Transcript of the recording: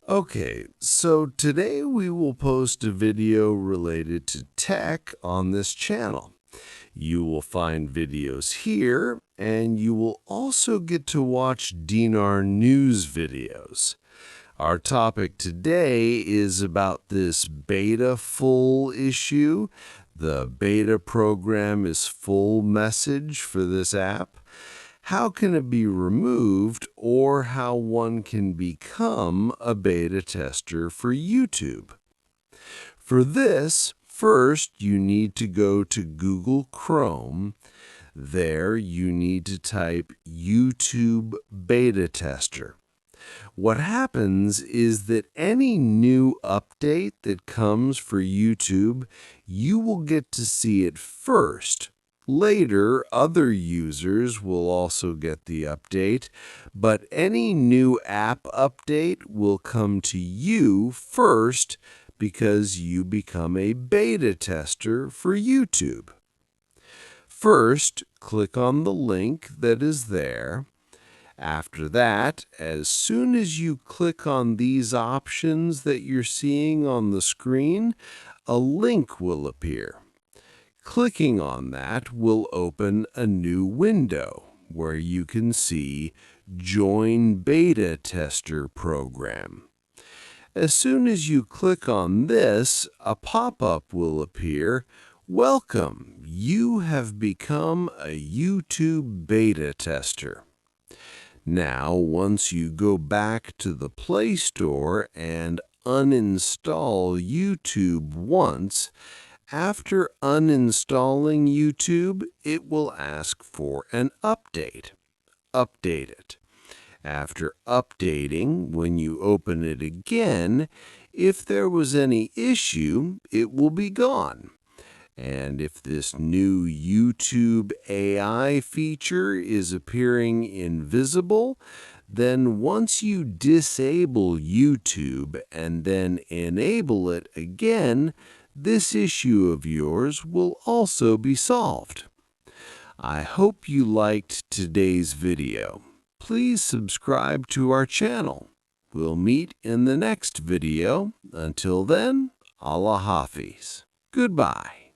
Okay, so today we will post a video related to tech on this channel. You will find videos here, and you will also get to watch Dinar News videos. Our topic today is about this beta full issue. The beta program is full message for this app. How can it be removed, or how one can become a beta tester for YouTube? For this, first you need to go to Google Chrome. There you need to type YouTube Beta Tester. What happens is that any new update that comes for YouTube, you will get to see it first. Later, other users will also get the update, but any new app update will come to you first because you become a beta tester for YouTube. First, click on the link that is there. After that, as soon as you click on these options that you're seeing on the screen, a link will appear. Clicking on that will open a new window where you can see Join Beta Tester Program. As soon as you click on this, a pop-up will appear. Welcome, you have become a YouTube beta tester. Now, once you go back to the Play Store and uninstall YouTube once, after uninstalling YouTube, it will ask for an update. Update it. After updating, when you open it again, if there was any issue, it will be gone. And if this new YouTube AI feature is appearing invisible, then once you disable YouTube and then enable it again, this issue of yours will also be solved. I hope you liked today's video. Please subscribe to our channel. We'll meet in the next video. Until then, Allah Hafiz. Goodbye.